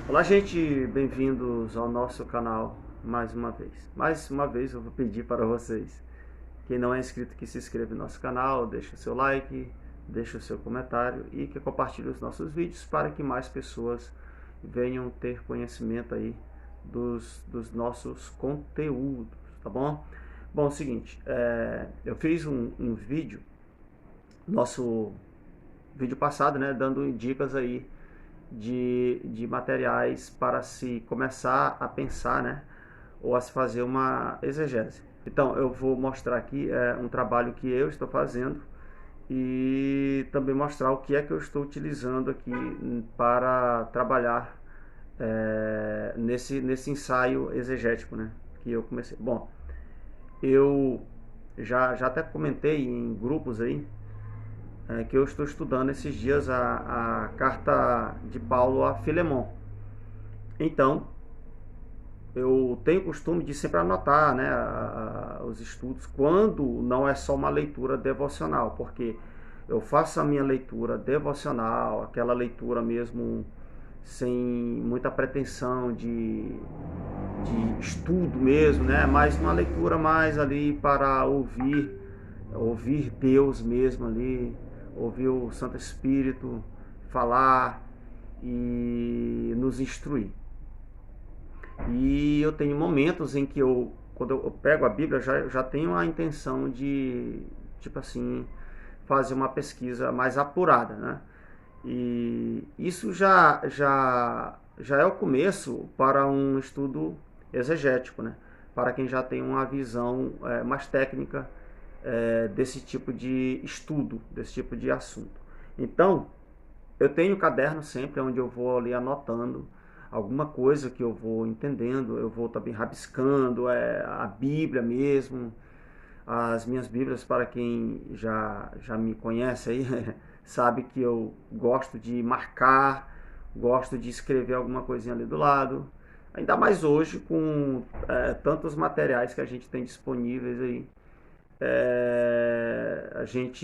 Olá, gente, bem-vindos ao nosso canal mais uma vez. Mais uma vez eu vou pedir para vocês, quem não é inscrito, que se inscreva no nosso canal, deixe o seu like, deixe o seu comentário e que compartilhe os nossos vídeos para que mais pessoas venham ter conhecimento aí dos nossos conteúdos, tá bom? Bom, é o seguinte, eu fiz um vídeo, nosso vídeo passado, né, dando dicas aí de materiais para se começar a pensar, né, ou a se fazer uma exegese. Então, eu vou mostrar aqui um trabalho que eu estou fazendo e também mostrar o que é que eu estou utilizando aqui para trabalhar nesse ensaio exegético, né, que eu comecei. Bom, eu já até comentei em grupos aí que eu estou estudando esses dias a carta de Paulo a Filemon. Então, eu tenho o costume de sempre anotar, né, os estudos, quando não é só uma leitura devocional, porque eu faço a minha leitura devocional, aquela leitura mesmo sem muita pretensão de estudo mesmo, né, mas uma leitura mais ali para ouvir Deus mesmo ali, ouvir o Santo Espírito falar e nos instruir. E eu tenho momentos em que quando eu pego a Bíblia, já tenho a intenção de, tipo assim, fazer uma pesquisa mais apurada, né? E isso já é o começo para um estudo exegético, né? Para quem já tem uma visão mais técnica desse tipo de estudo, desse tipo de assunto. Então, eu tenho caderno sempre onde eu vou ali anotando alguma coisa que eu vou entendendo, eu vou também rabiscando a Bíblia mesmo, as minhas Bíblias, para quem já me conhece aí, sabe que eu gosto de marcar, gosto de escrever alguma coisinha ali do lado, ainda mais hoje com tantos materiais que a gente tem disponíveis aí.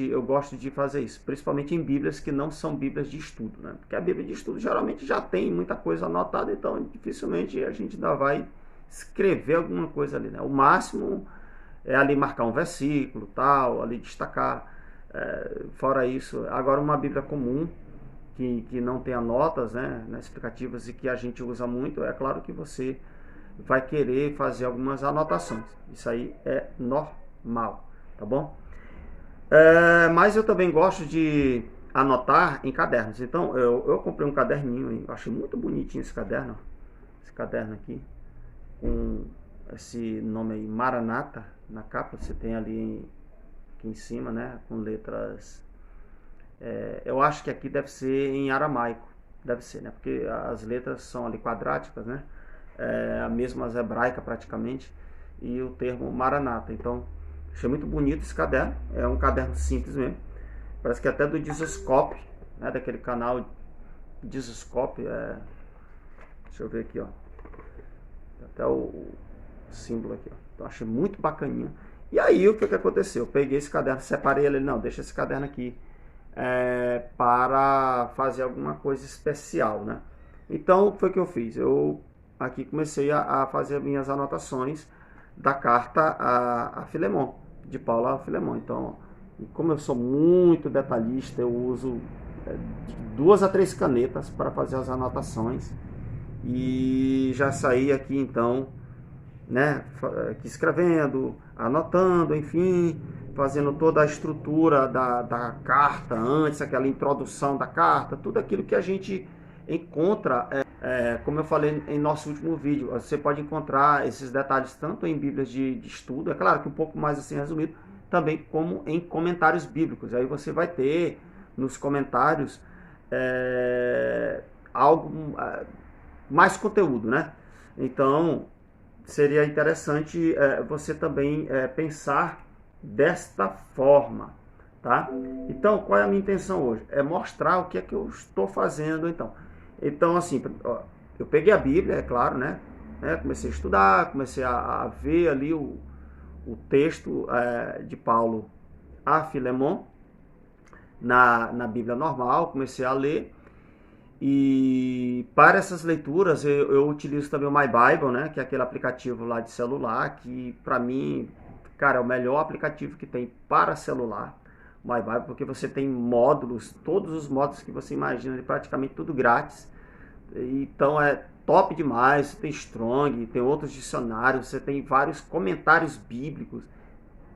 Eu gosto de fazer isso, principalmente em Bíblias que não são Bíblias de estudo, né? Porque a Bíblia de estudo geralmente já tem muita coisa anotada, então dificilmente a gente ainda vai escrever alguma coisa ali, né? O máximo é ali marcar um versículo, tal, ali destacar. Fora isso, agora uma Bíblia comum que não tenha notas, né, explicativas e que a gente usa muito, é claro que você vai querer fazer algumas anotações. Isso aí é normal, tá bom? Mas eu também gosto de anotar em cadernos. Então eu comprei um caderninho, eu achei muito bonitinho esse caderno aqui, com esse nome aí, Maranata, na capa. Você tem ali aqui em cima, né, com letras. Eu acho que aqui deve ser em aramaico, deve ser, né, porque as letras são ali quadráticas, né, a mesma hebraica praticamente, e o termo Maranata. Então, achei muito bonito esse caderno, é um caderno simples mesmo, parece que até do Jesuscope, né, daquele canal Jesuscope, deixa eu ver aqui, ó, até o símbolo aqui, ó. Então achei muito bacaninha. E aí o que aconteceu? Eu peguei esse caderno, separei ele, não, deixa esse caderno aqui para fazer alguma coisa especial, né? Então, o que foi que eu fiz? Eu aqui comecei a fazer minhas anotações da carta a Filemon, de Paulo a Filemon. Então, como eu sou muito detalhista, eu uso de 2 a 3 canetas para fazer as anotações. E já saí aqui então, né, aqui escrevendo, anotando, enfim, fazendo toda a estrutura da carta antes, aquela introdução da carta, tudo aquilo que a gente encontra, como eu falei em nosso último vídeo, você pode encontrar esses detalhes tanto em Bíblias de estudo, é claro que um pouco mais assim resumido, também como em comentários bíblicos. Aí você vai ter nos comentários algo mais conteúdo, né? Então seria interessante você também pensar desta forma, tá? Então, qual é a minha intenção hoje? É mostrar o que é que eu estou fazendo, então assim, ó, eu peguei a Bíblia, é claro, né? Comecei a estudar, comecei a ver ali o texto de Paulo a Filemon na Bíblia normal, comecei a ler E para essas leituras eu utilizo também o My Bible, né, que é aquele aplicativo lá de celular, que para mim, cara, é o melhor aplicativo que tem para celular, o My Bible, porque você tem módulos, todos os módulos que você imagina, praticamente tudo grátis. Então é top demais, você tem Strong, tem outros dicionários, você tem vários comentários bíblicos,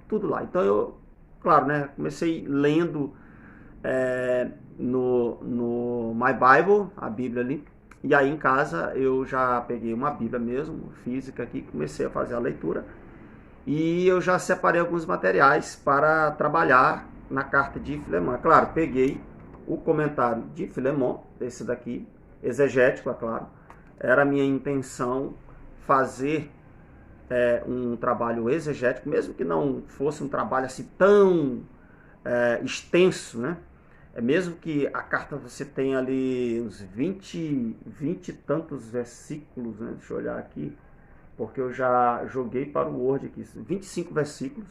tudo lá. Então eu, claro, né, comecei lendo no My Bible, a Bíblia ali, e aí em casa eu já peguei uma Bíblia mesmo, física aqui, comecei a fazer a leitura, e eu já separei alguns materiais para trabalhar na carta de Filemão. É claro, peguei o comentário de Filemão, esse daqui, exegético, é claro. Era a minha intenção fazer um trabalho exegético, mesmo que não fosse um trabalho assim tão extenso, né? Mesmo que a carta você tenha ali uns 20 e tantos versículos, né? Deixa eu olhar aqui, porque eu já joguei para o Word aqui, 25 versículos.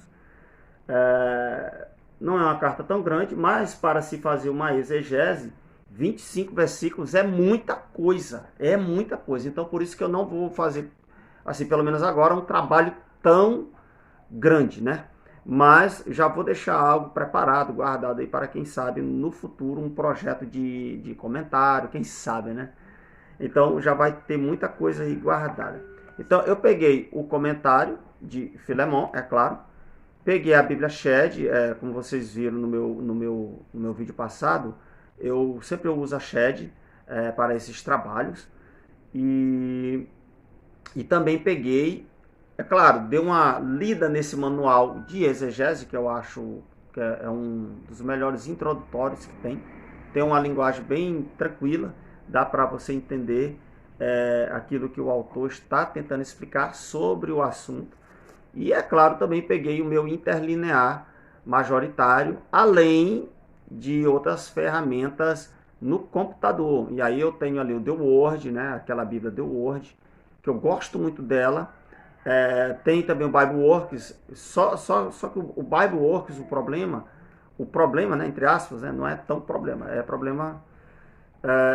Não é uma carta tão grande, mas para se fazer uma exegese, 25 versículos é muita coisa, Então por isso que eu não vou fazer, assim, pelo menos agora, um trabalho tão grande, né? Mas já vou deixar algo preparado, guardado aí para quem sabe no futuro um projeto de comentário, quem sabe, né? Então já vai ter muita coisa aí guardada. Então eu peguei o comentário de Filemão, é claro, peguei a Bíblia Shed, como vocês viram no meu vídeo passado, eu sempre uso a Shed para esses trabalhos, e também peguei, é claro, dei uma lida nesse manual de exegese, que eu acho que é um dos melhores introdutórios que tem uma linguagem bem tranquila, dá para você entender aquilo que o autor está tentando explicar sobre o assunto. E é claro, também peguei o meu interlinear majoritário, além de outras ferramentas no computador. E aí eu tenho ali o The Word, né? Aquela Bíblia The Word, que eu gosto muito dela. Tem também o Bibleworks, só que o Bibleworks, o problema, né, entre aspas, né, não é tão problema, é problema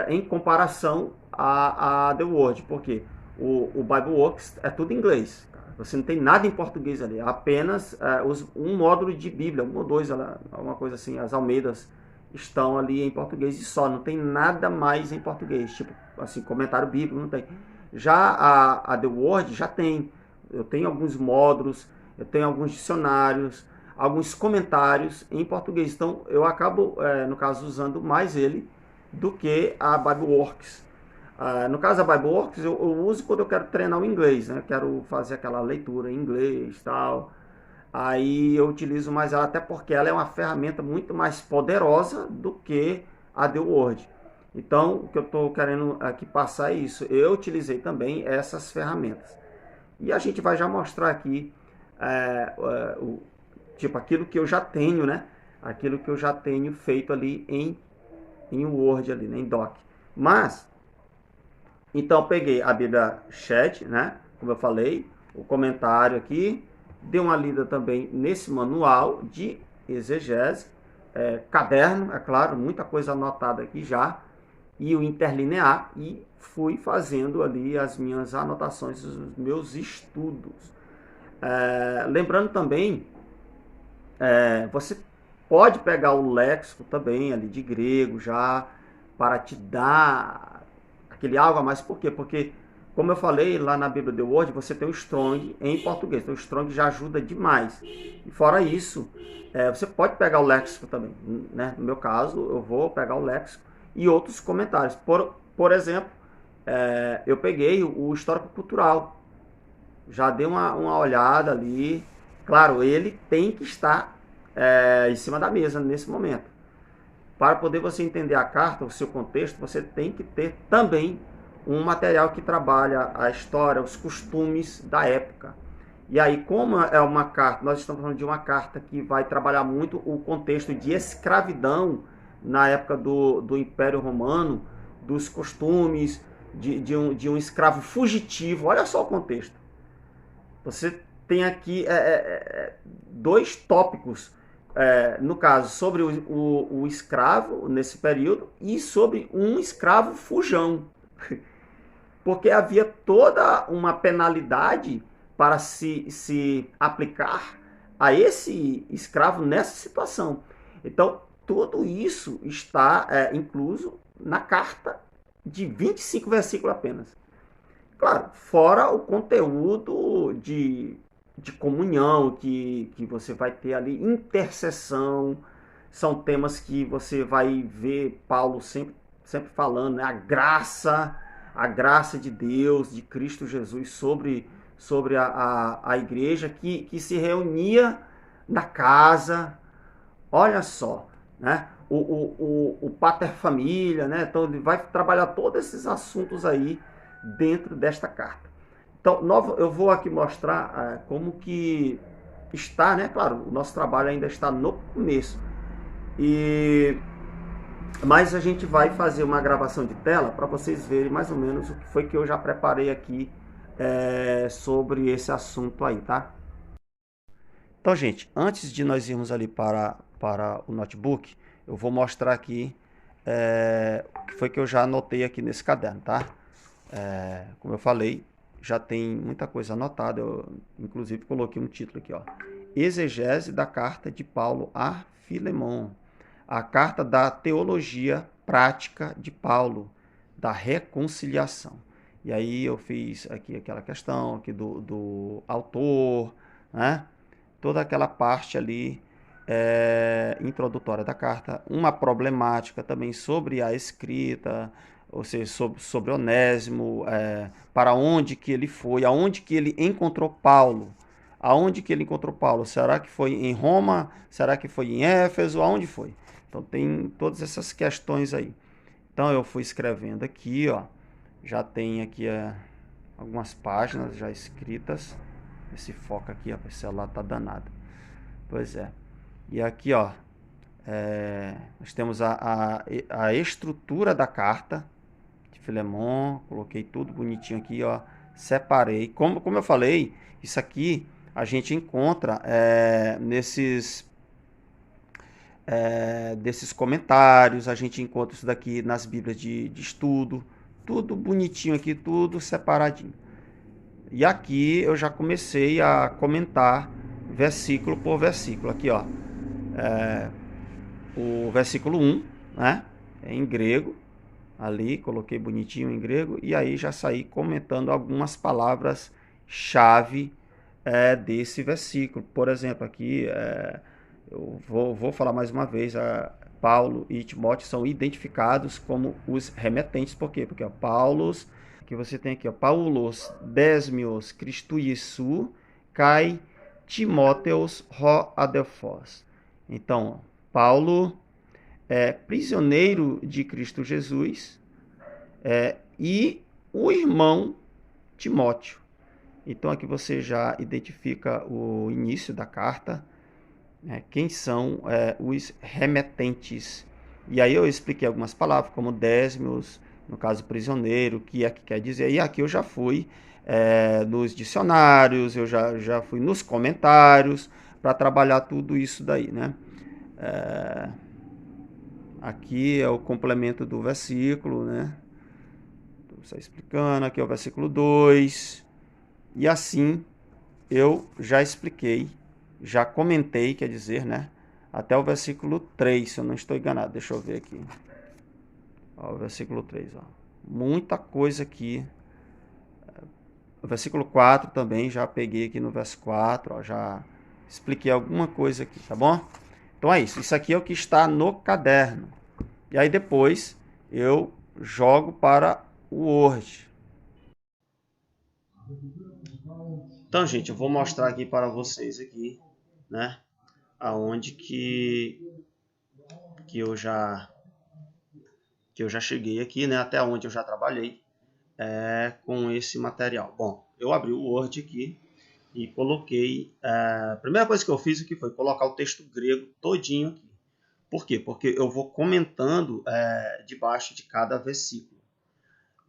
em comparação a The Word, porque o Bibleworks é tudo em inglês. Você não tem nada em português ali, apenas um módulo de Bíblia, um ou dois, alguma coisa assim, as Almeidas estão ali em português e só, não tem nada mais em português, tipo assim, comentário bíblico, não tem. Já a The Word já tem, eu tenho alguns módulos, eu tenho alguns dicionários, alguns comentários em português, então eu acabo, no caso, usando mais ele do que a Bibleworks. No caso da Bibleworks, eu uso quando eu quero treinar o inglês, né? Quero fazer aquela leitura em inglês e tal. Aí eu utilizo mais ela, até porque ela é uma ferramenta muito mais poderosa do que a The Word. Então, o que eu estou querendo aqui passar é isso. Eu utilizei também essas ferramentas. E a gente vai já mostrar aqui, tipo, aquilo que eu já tenho, né? Aquilo que eu já tenho feito ali em Word, ali, né? Em Doc. Mas, então, eu peguei a Bíblia Shed, né? Como eu falei, o comentário aqui. Dei uma lida também nesse manual de exegese. Caderno, é claro, muita coisa anotada aqui já. E o interlinear. E fui fazendo ali as minhas anotações, os meus estudos. Lembrando também, você pode pegar o léxico também ali de grego já, para te dar aquele algo a mais. Por quê? Porque, como eu falei lá na Bíblia The Word, você tem o Strong em português. Então o Strong já ajuda demais. E fora isso, você pode pegar o léxico também, né? No meu caso, eu vou pegar o léxico e outros comentários. Por exemplo, eu peguei o histórico cultural. Já dei uma olhada ali. Claro, ele tem que estar em cima da mesa nesse momento. Para poder você entender a carta, o seu contexto, você tem que ter também um material que trabalha a história, os costumes da época. E aí, como é uma carta, nós estamos falando de uma carta que vai trabalhar muito o contexto de escravidão na época do Império Romano, dos costumes de um escravo fugitivo. Olha só o contexto. Você tem aqui dois tópicos no caso, sobre o escravo nesse período e sobre um escravo fujão, porque havia toda uma penalidade para se aplicar a esse escravo nessa situação. Então, tudo isso está incluso na carta de 25 versículos apenas. Claro, fora o conteúdo de comunhão que você vai ter ali, intercessão, são temas que você vai ver Paulo sempre falando, né? A graça de Deus, de Cristo Jesus sobre a igreja que se reunia na casa. Olha só, né? O pater família, né? Então ele vai trabalhar todos esses assuntos aí dentro desta carta. Então, eu vou aqui mostrar como que está, né? Claro, o nosso trabalho ainda está no começo. Mas a gente vai fazer uma gravação de tela para vocês verem mais ou menos o que foi que eu já preparei aqui sobre esse assunto aí, tá? Então, gente, antes de nós irmos ali para o notebook, eu vou mostrar aqui o que foi que eu já anotei aqui nesse caderno, tá? Como eu falei, já tem muita coisa anotada, eu inclusive coloquei um título aqui, ó. Exegese da carta de Paulo a Filemon, a carta da teologia prática de Paulo, da reconciliação. E aí eu fiz aqui aquela questão aqui do autor, né? Toda aquela parte ali introdutória da carta, uma problemática também sobre a escrita, ou seja, sobre Onésimo, para onde que ele foi, aonde que ele encontrou Paulo, aonde que ele encontrou Paulo, será que foi em Roma, será que foi em Éfeso, aonde foi? Então tem todas essas questões aí. Então eu fui escrevendo aqui, ó, já tem aqui algumas páginas já escritas. Esse foco aqui, ó, o celular tá danado. Pois é. E aqui, ó, nós temos a estrutura da carta de Filemon. Coloquei tudo bonitinho aqui, ó. Separei. Como eu falei, isso aqui a gente encontra desses comentários. A gente encontra isso daqui nas Bíblias de estudo. Tudo bonitinho aqui, tudo separadinho. E aqui eu já comecei a comentar versículo por versículo. Aqui, ó, o versículo 1, né, em grego, ali, coloquei bonitinho em grego, e aí já saí comentando algumas palavras-chave desse versículo. Por exemplo, aqui, eu vou falar mais uma vez, Paulo e Timóteo são identificados como os remetentes. Por quê? Porque Paulos, que você tem aqui, ó, Paulos desmios Christu Iesu, kai Timóteos ro adelphos. Então, Paulo é prisioneiro de Cristo Jesus e o irmão Timóteo. Então, aqui você já identifica o início da carta, quem são os remetentes. E aí eu expliquei algumas palavras, como desmios, no caso prisioneiro, o que é que quer dizer. E aqui eu já fui nos dicionários, eu já fui nos comentários, para trabalhar tudo isso daí, né? Aqui é o complemento do versículo, né? Estou explicando, aqui é o versículo 2. E assim eu já expliquei, já comentei, quer dizer, né? Até o versículo 3, se eu não estou enganado. Deixa eu ver aqui. Ó, o versículo 3, ó. Muita coisa aqui. O versículo 4 também, já peguei aqui no verso 4, ó, já expliquei alguma coisa aqui, tá bom? Então é isso. Isso aqui é o que está no caderno. E aí depois eu jogo para o Word. Então, gente, eu vou mostrar aqui para vocês aqui, né? Aonde que eu já cheguei aqui, né? Até onde eu já trabalhei com esse material. Bom, eu abri o Word aqui e coloquei. A primeira coisa que eu fiz aqui foi colocar o texto grego todinho aqui. Por quê? Porque eu vou comentando debaixo de cada versículo.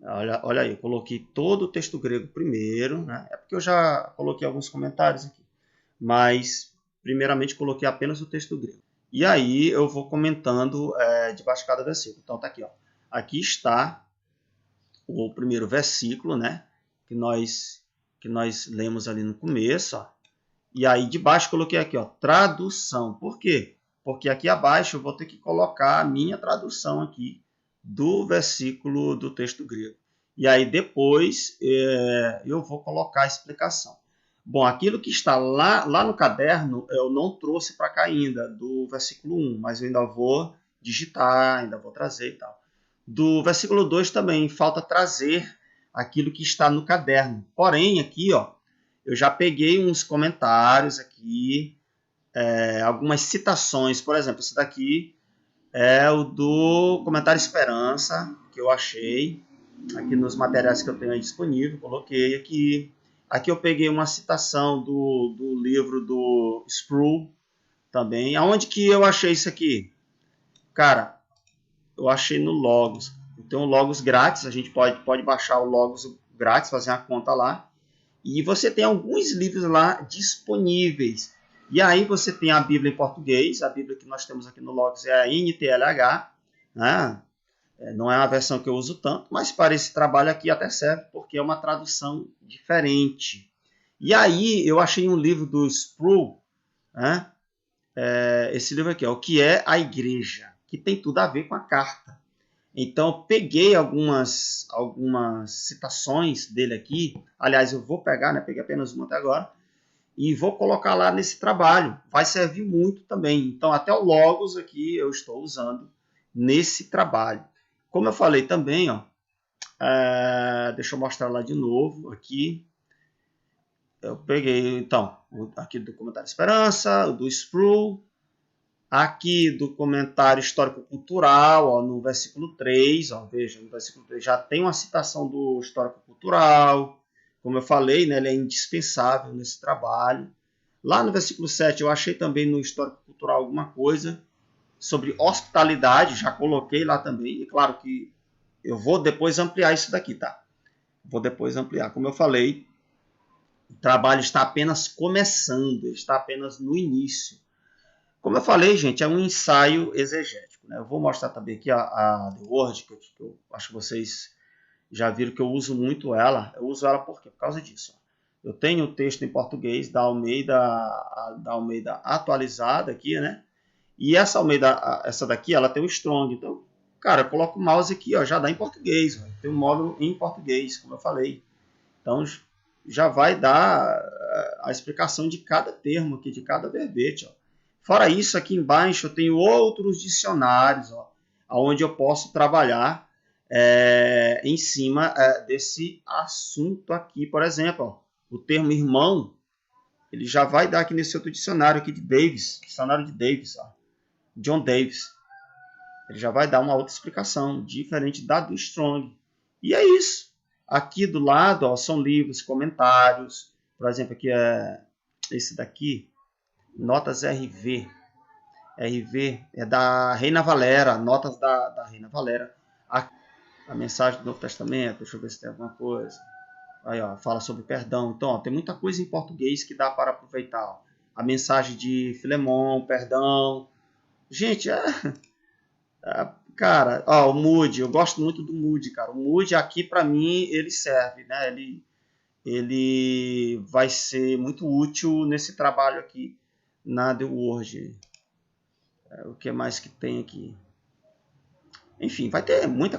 Olha aí, eu coloquei todo o texto grego primeiro, né? É porque eu já coloquei alguns comentários aqui. Mas primeiramente coloquei apenas o texto grego. E aí eu vou comentando debaixo de cada versículo. Então tá aqui, ó. Aqui está o primeiro versículo, né? Que nós lemos ali no começo, ó. E aí debaixo coloquei aqui, ó, tradução. Por quê? Porque aqui abaixo eu vou ter que colocar a minha tradução aqui do versículo do texto grego. E aí depois eu vou colocar a explicação. Bom, aquilo que está lá no caderno eu não trouxe para cá ainda, do versículo 1, mas eu ainda vou digitar, ainda vou trazer e tal. Do versículo 2 também falta trazer aquilo que está no caderno. Porém, aqui, ó, eu já peguei uns comentários aqui, algumas citações. Por exemplo, esse daqui é o do comentário Esperança, que eu achei aqui nos materiais que eu tenho aí disponível. Coloquei aqui. Aqui eu peguei uma citação do livro do Sproul também. Aonde que eu achei isso aqui? Cara, eu achei no Logos. Tem um Logos grátis, a gente pode baixar o Logos grátis, fazer uma conta lá. E você tem alguns livros lá disponíveis. E aí você tem a Bíblia em português. A Bíblia que nós temos aqui no Logos é a NTLH. Né? Não é uma versão que eu uso tanto, mas para esse trabalho aqui até serve, porque é uma tradução diferente. E aí eu achei um livro do Sproul, né? Esse livro aqui, O que é a Igreja? Que tem tudo a ver com a carta. Então, eu peguei algumas citações dele aqui. Aliás, eu vou pegar, né? Peguei apenas uma até agora. E vou colocar lá nesse trabalho. Vai servir muito também. Então, até o Logos aqui eu estou usando nesse trabalho. Como eu falei também, ó, deixa eu mostrar lá de novo aqui. Eu peguei, então, aqui do Comentário Esperança, o do Sproul. Aqui do comentário histórico-cultural, no versículo 3, ó, veja, no versículo 3 já tem uma citação do histórico-cultural. Como eu falei, né, ele é indispensável nesse trabalho. Lá no versículo 7 eu achei também no histórico-cultural alguma coisa sobre hospitalidade, já coloquei lá também. E claro que eu vou depois ampliar isso daqui, tá? Vou depois ampliar. Como eu falei, o trabalho está apenas começando, está apenas no início. Como eu falei, gente, é um ensaio exegético. Né? Eu vou mostrar também aqui a The Word, que eu acho que vocês já viram que eu uso muito ela. Eu uso ela por quê? Por causa disso. Eu tenho o texto em português da Almeida atualizada aqui, né? E essa Almeida, essa daqui, ela tem o Strong. Então, cara, eu coloco o mouse aqui, ó, já dá em português. Ó. Tem um módulo em português, como eu falei. Então, já vai dar a explicação de cada termo aqui, de cada verbete, ó. Fora isso, aqui embaixo eu tenho outros dicionários, ó, onde eu posso trabalhar em cima desse assunto aqui. Por exemplo, ó, o termo irmão, ele já vai dar aqui nesse outro dicionário aqui de Davis, dicionário de Davis, ó, John Davis. Ele já vai dar uma outra explicação, diferente da do Strong. E é isso. Aqui do lado, ó, são livros, comentários. Por exemplo, aqui é esse daqui. Notas RV. RV é da Reina Valera, notas da Reina Valera. A mensagem do Novo Testamento, deixa eu ver se tem alguma coisa. Aí, ó, fala sobre perdão. Então, ó, tem muita coisa em português que dá para aproveitar. Ó. A mensagem de Filemon, perdão. Gente, cara, ó, o Moody, eu gosto muito do Moody, cara. O Moody aqui, para mim, ele serve, né? Ele vai ser muito útil nesse trabalho aqui na The Word. O que mais que tem aqui? Enfim, vai ter muita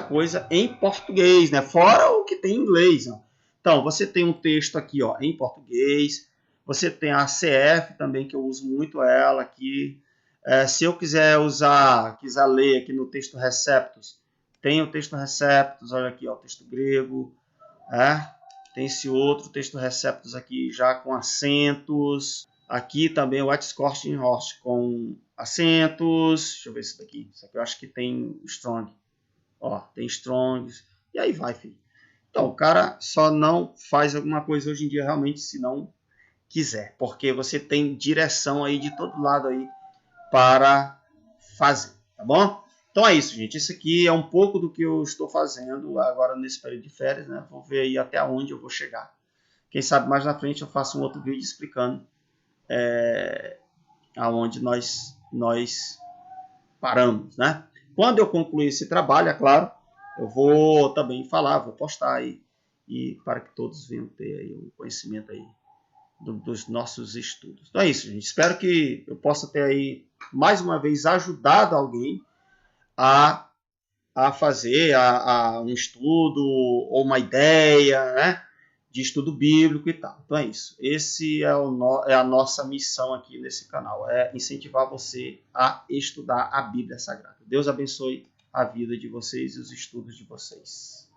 coisa em português, né? Fora o que tem em inglês. Ó. Então, você tem um texto aqui, ó, em português. Você tem a CF também, que eu uso muito ela aqui. Se eu quiser ler aqui no texto Receptus, tem o texto Receptus, olha aqui, ó, o texto grego. Tem esse outro texto Receptus aqui já com acentos. Aqui também o Whitescorching Horse com acentos. Deixa eu ver esse daqui. Isso aqui eu acho que tem Strong. Ó, tem Strong. E aí vai, filho. Então, o cara só não faz alguma coisa hoje em dia realmente se não quiser. Porque você tem direção aí de todo lado aí para fazer. Tá bom? Então é isso, gente. Isso aqui é um pouco do que eu estou fazendo agora nesse período de férias, né? Vou ver aí até onde eu vou chegar. Quem sabe mais na frente eu faço um outro vídeo explicando aonde nós paramos, né? Quando eu concluir esse trabalho, é claro, eu vou também falar, vou postar aí, e para que todos venham ter aí um conhecimento aí dos nossos estudos. Então é isso, gente. Espero que eu possa ter aí, mais uma vez, ajudado alguém a fazer um estudo ou uma ideia, né, de estudo bíblico e tal. Então é isso. Esse é a nossa missão aqui nesse canal, é incentivar você a estudar a Bíblia Sagrada. Deus abençoe a vida de vocês e os estudos de vocês.